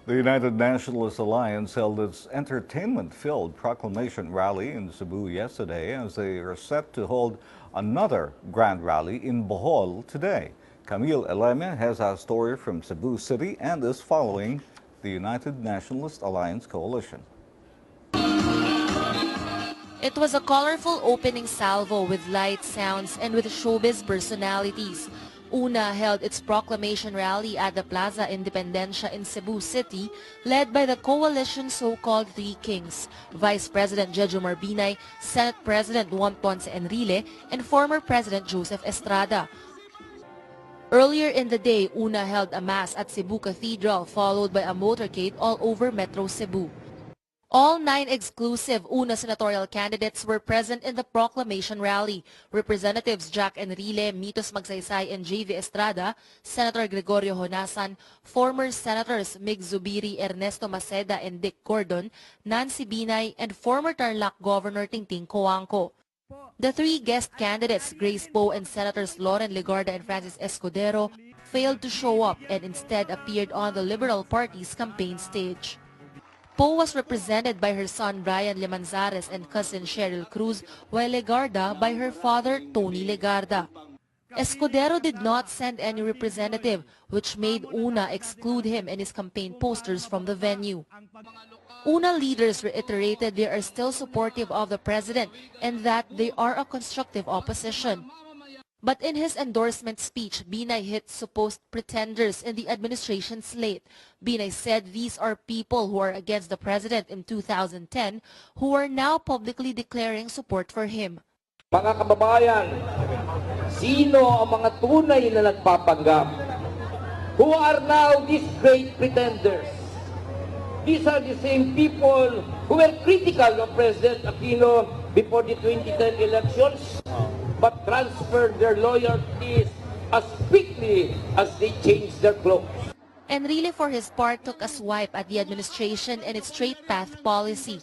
The United Nationalist Alliance held its entertainment-filled proclamation rally in Cebu yesterday as they are set to hold another grand rally in Bohol today. Camille Eleme has our story from Cebu City and is following the United Nationalist Alliance coalition. It was a colorful opening salvo with lights, sounds, and with showbiz personalities. UNA held its proclamation rally at the Plaza Independencia in Cebu City, led by the coalition's so-called Three Kings, Vice President Jejo Marbinay, Senate President Juan Ponce Enrile, and former President Joseph Estrada. Earlier in the day, UNA held a mass at Cebu Cathedral, followed by a motorcade all over Metro Cebu. All 9 exclusive UNA senatorial candidates were present in the proclamation rally. Representatives Jack Enrile, Mitos Magsaysay, and J.V. Estrada, Senator Gregorio Honasan, former Senators Mig Zubiri, Ernesto Maceda, and Dick Gordon, Nancy Binay, and former Tarlac Governor Tingting Coangco. The 3 guest candidates, Grace Poe and Senators Loren Legarda and Francis Escudero, failed to show up and instead appeared on the Liberal Party's campaign stage. Poe was represented by her son Brian Lemanzares and cousin Cheryl Cruz, while Legarda by her father Tony Legarda. Escudero did not send any representative, which made UNA exclude him and his campaign posters from the venue. UNA leaders reiterated they are still supportive of the president and that they are a constructive opposition. But in his endorsement speech, Binay hit supposed pretenders in the administration slate. Binay said these are people who are against the president in 2010 who are now publicly declaring support for him. Mga kababayan, sino ang mga tunay na nagpapanggap? Who are now these great pretenders? These are the same people who were critical of President Aquino before the 2010 elections, but transferred their loyalties as quickly as they changed their clothes. Enrile, for his part, took a swipe at the administration and its straight path policy.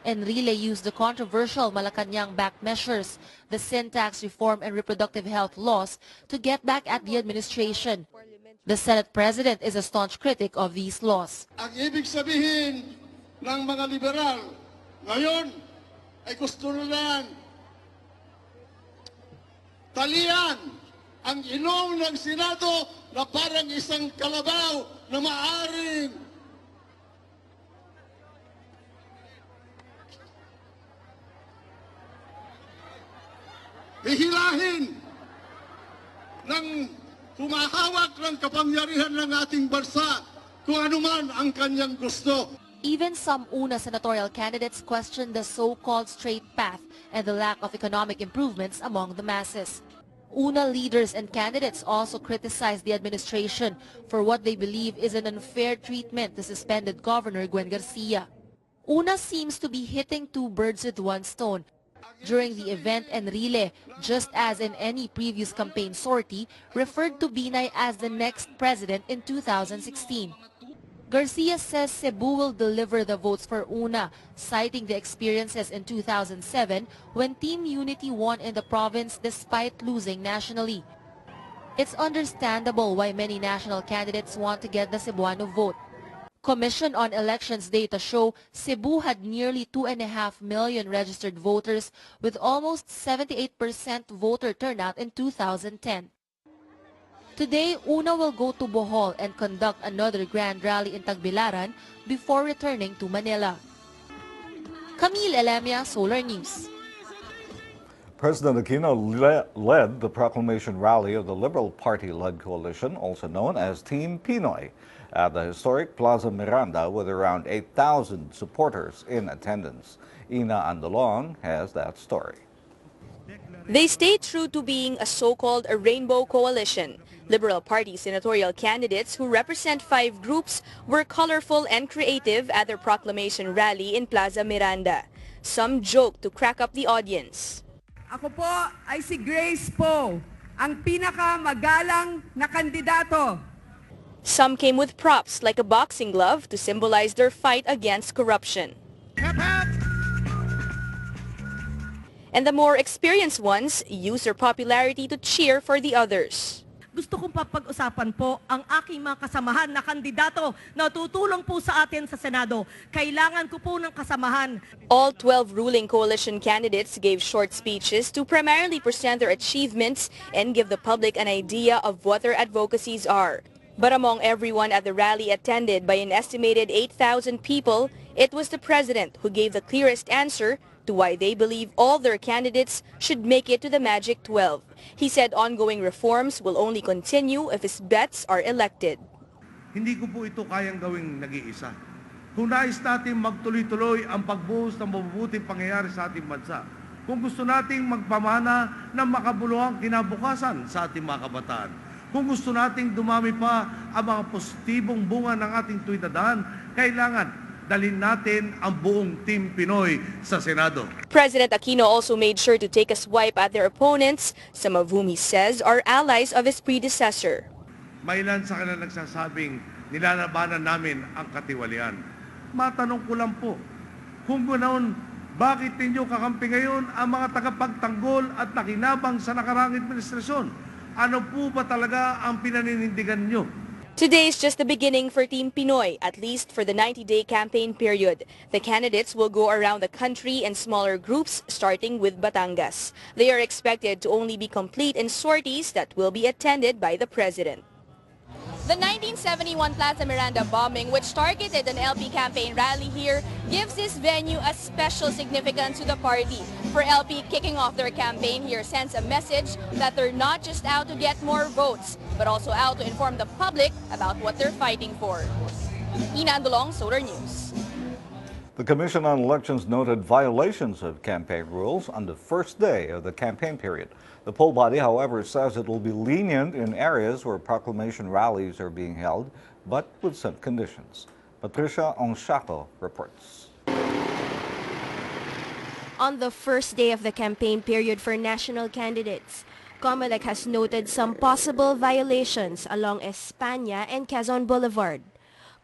Enrile used the controversial Malacanang-backed measures, the sin tax reform and reproductive health laws, to get back at the administration. The Senate President is a staunch critic of these laws. Ang ibig sabihin ng mga liberal ngayon ay gusto nilang talian ang inom ng Senado na parang isang kalabaw na maaring hihilahin ng humahawak ng kapangyarihan ng ating bansa kung anuman ang kanyang gusto. Even some UNA senatorial candidates questioned the so-called straight path and the lack of economic improvements among the masses. UNA leaders and candidates also criticized the administration for what they believe is an unfair treatment to suspended Governor Gwen Garcia. UNA seems to be hitting 2 birds with 1 stone. During the event, Enrile, just as in any previous campaign sortie, referred to Binay as the next president in 2016. Garcia says Cebu will deliver the votes for UNA, citing the experiences in 2007 when Team Unity won in the province despite losing nationally. It's understandable why many national candidates want to get the Cebuano vote. Commission on Elections data show Cebu had nearly 2.5 million registered voters with almost 78% voter turnout in 2010. Today, UNA will go to Bohol and conduct another grand rally in Tagbilaran before returning to Manila. Camille Eleme, Solar News. President Aquino led the proclamation rally of the Liberal Party-led coalition, also known as Team Pinoy, at the historic Plaza Miranda with around 8,000 supporters in attendance. Ina Andalong has that story. They stayed true to being a so-called rainbow coalition. Liberal Party senatorial candidates who represent 5 groups were colorful and creative at their proclamation rally in Plaza Miranda. Some joked to crack up the audience. Ako po ay si Grace Poe, ang pinakamagalang na kandidato. Some came with props like a boxing glove to symbolize their fight against corruption. And the more experienced ones used their popularity to cheer for the others. gusto kong papag-usapan po ang aking mga kasamahan na kandidato na tutulong po sa atin sa Senado. Kailangan ko po ng kasamahan. All 12 ruling coalition candidates gave short speeches to primarily present their achievements and give the public an idea of what their advocacies are. But among everyone at the rally attended by an estimated 8,000 people, it was the president who gave the clearest answer to why they believe all their candidates should make it to the Magic 12. He said ongoing reforms will only continue if his bets are elected. Hindi ko po ito kayang gawing nag-iisa. Kung nais natin magtuloy-tuloy ang pagbuhos ng mabubuting pangyayari sa ating bansa, kung gusto nating magpamana ng makabuluhang kinabukasan sa ating mga kabataan, kung gusto nating dumami pa ang mga positibong bunga ng ating tuwidadaan, kailangan dalhin natin ang buong Team Pinoy sa Senado. President Aquino also made sure to take a swipe at their opponents, some of whom he says are allies of his predecessor. May ilan sa kanila nagsasabing nilalabanan namin ang katiwalian. Matanong ko lang po, kung ganoon, bakit ninyo kakampi ngayon ang mga tagapagtanggol at nakinabang sa nakaraang administrasyon? Ano po ba talaga ang pinaninindigan nyo? Today is just the beginning for Team Pinoy, at least for the 90-day campaign period. The candidates will go around the country in smaller groups, starting with Batangas. They are expected to only be complete in sorties that will be attended by the president. The 1971 Plaza Miranda bombing, which targeted an LP campaign rally here, gives this venue a special significance to the party. For LP, kicking off their campaign here sends a message that they're not just out to get more votes, but also out to inform the public about what they're fighting for. Ina Andulong, Solar News. The Commission on Elections noted violations of campaign rules on the first day of the campaign period. The poll body, however, says it will be lenient in areas where proclamation rallies are being held, but with some conditions. Patricia Ongshako reports. On the first day of the campaign period for national candidates, COMELEC has noted some possible violations along España and Quezon Boulevard.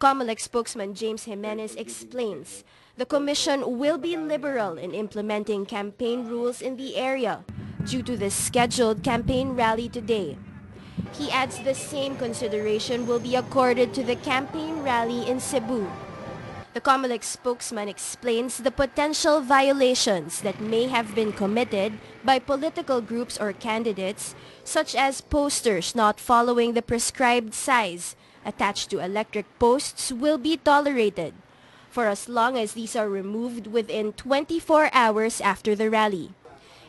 COMELEC spokesman James Jimenez explains the commission will be liberal in implementing campaign rules in the area due to the scheduled campaign rally today. He adds the same consideration will be accorded to the campaign rally in Cebu. The COMELEC spokesman explains the potential violations that may have been committed by political groups or candidates, such as posters not following the prescribed size attached to electric posts will be tolerated for as long as these are removed within 24 hours after the rally.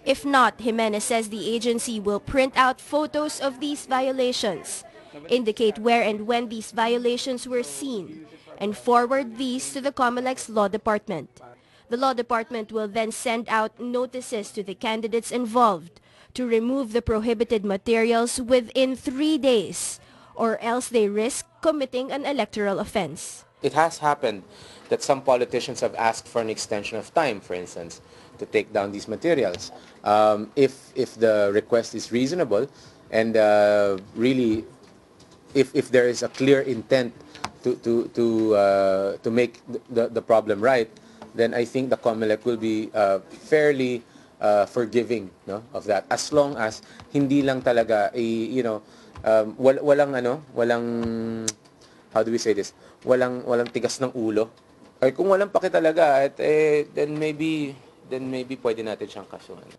If not, Jimenez says the agency will print out photos of these violations, indicate where and when these violations were seen, and forward these to the COMELEC's Law Department. The Law Department will then send out notices to the candidates involved to remove the prohibited materials within 3 days, or else they risk committing an electoral offense. It has happened that some politicians have asked for an extension of time, for instance, to take down these materials. If the request is reasonable and really if there is a clear intent to make the problem right, then I think the COMELEC will be fairly forgiving, no, of that, as long as hindi lang talaga walang how do we say this, walang tigas ng ulo. Ay kung walang paki talaga, then maybe pwede natin siyang kasuhan.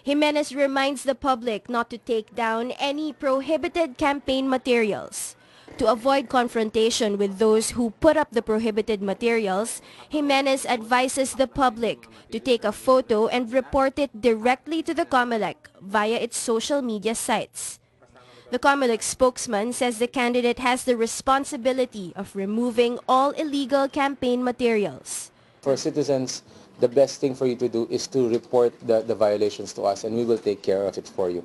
Jimenez reminds the public not to take down any prohibited campaign materials. To avoid confrontation with those who put up the prohibited materials, Jimenez advises the public to take a photo and report it directly to the COMELEC via its social media sites. The COMELEC spokesman says the candidate has the responsibility of removing all illegal campaign materials. For citizens, the best thing for you to do is to report the violations to us, and we will take care of it for you.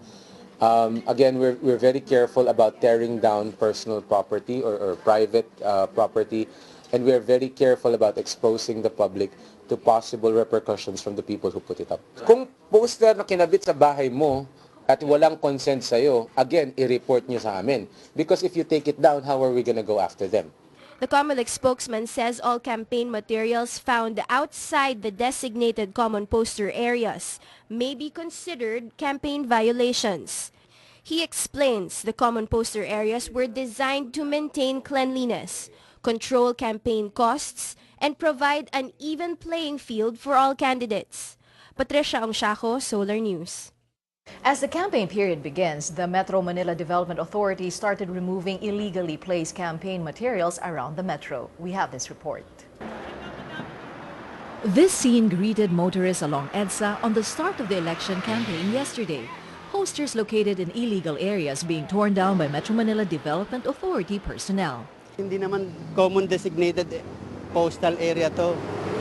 Again, we're very careful about tearing down personal property or private property, and we are very careful about exposing the public to possible repercussions from the people who put it up. Kung poster na kinabit sa bahay mo at walang consent sa'yo, again, i-report nyo sa amin. Because if you take it down, how are we gonna go after them? The COMELEC spokesman says all campaign materials found outside the designated common poster areas may be considered campaign violations. He explains the common poster areas were designed to maintain cleanliness, control campaign costs, and provide an even playing field for all candidates. Patricia Ongsiaco, Solar News. As the campaign period begins, the Metro Manila Development Authority started removing illegally placed campaign materials around the metro. We have this report. This scene greeted motorists along EDSA on the start of the election campaign yesterday. Posters located in illegal areas being torn down by Metro Manila Development Authority personnel. Hindi naman common designated postal area to.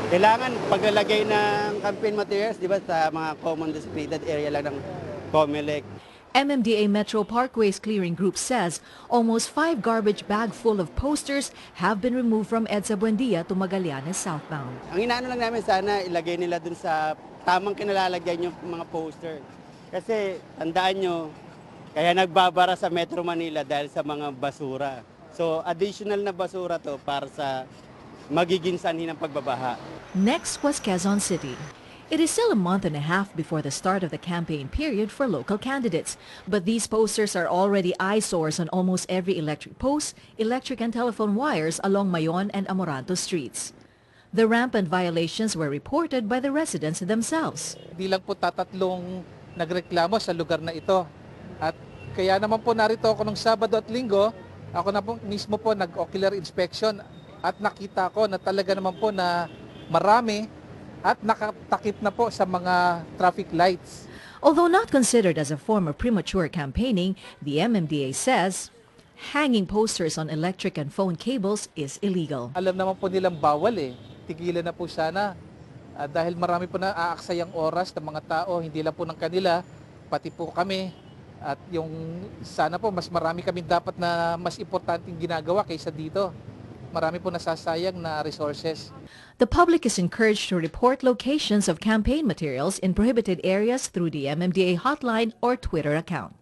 Kailangan paglalagay ng campaign materials, di ba, sa mga common designated area lang ng COMELEC. MMDA Metro Parkways Clearing Group says almost 5 garbage bag full of posters have been removed from EDSA Buendia to Magallanes southbound. Ang inaano lang namin sana ilagay nila dun sa tamang kinalalagyan yung mga poster. Kasi tandaan nyo, kaya nagbabara sa Metro Manila dahil sa mga basura. So additional na basura to para sa magiging sanhi ng pagbabaha. Next was Quezon City. It is still a month and a half before the start of the campaign period for local candidates, but these posters are already eyesores on almost every electric post, electric and telephone wires along Mayon and Amoranto streets. The rampant violations were reported by the residents themselves. Di lang po tatatlong nagreklamo sa lugar na ito. At kaya naman po narito ako nung Sabado at Linggo, ako na po mismo po nag-ocular inspection at nakita ko na talaga naman po na marami at nakatakip na po sa mga traffic lights. Although not considered as a form of premature campaigning, the MMDA says hanging posters on electric and phone cables is illegal. Alam naman po nilang bawal eh. Tigilan na po sana. Dahil marami po na aaksayang oras ng mga tao, hindi lang po ng kanila, pati po kami. At yung sana po mas marami kami dapat na mas importanteng ginagawa kaysa dito. Marami po nasasayang na resources. The public is encouraged to report locations of campaign materials in prohibited areas through the MMDA hotline or Twitter account.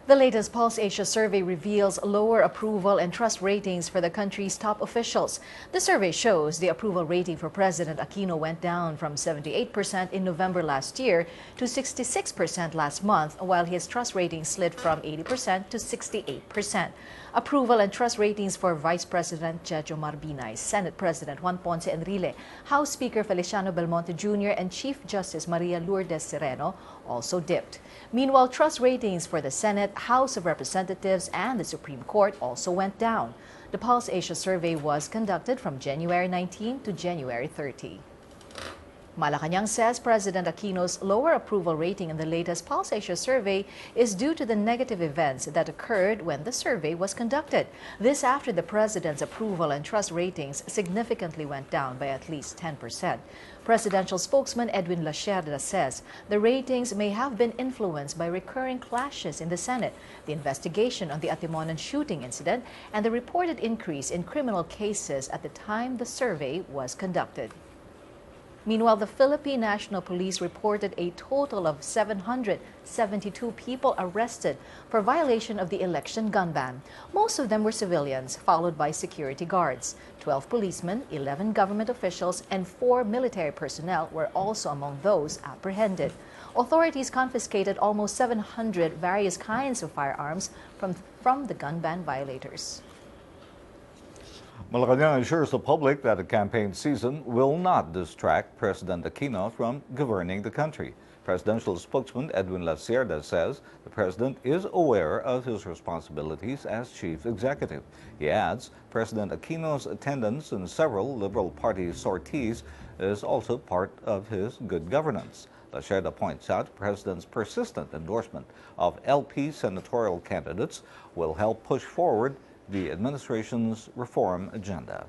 The latest Pulse Asia survey reveals lower approval and trust ratings for the country's top officials. The survey shows the approval rating for President Aquino went down from 78% in November last year to 66% last month, while his trust rating slid from 80% to 68%. Approval and trust ratings for Vice President Jejo Marbinay, Senate President Juan Ponce Enrile, House Speaker Feliciano Belmonte Jr., and Chief Justice Maria Lourdes Sereno also dipped. Meanwhile, trust ratings for the Senate, House of Representatives, and the Supreme Court also went down. The Pulse Asia survey was conducted from January 19 to January 30. Malacanang says President Aquino's lower approval rating in the latest Pulse Asia survey is due to the negative events that occurred when the survey was conducted. This after the president's approval and trust ratings significantly went down by at least 10%. Presidential spokesman Edwin Lacerda says the ratings may have been influenced by recurring clashes in the Senate, the investigation on the Atimonan shooting incident, and the reported increase in criminal cases at the time the survey was conducted. Meanwhile, the Philippine National Police reported a total of 772 people arrested for violation of the election gun ban. Most of them were civilians, followed by security guards. 12 policemen, 11 government officials, and 4 military personnel were also among those apprehended. Authorities confiscated almost 700 various kinds of firearms from the gun ban violators. Malacanang assures the public that the campaign season will not distract President Aquino from governing the country. Presidential spokesman Edwin Lacerda says the president is aware of his responsibilities as chief executive. He adds President Aquino's attendance in several Liberal Party sorties is also part of his good governance. Lacerda points out the president's persistent endorsement of LP senatorial candidates will help push forward the administration's reform agenda.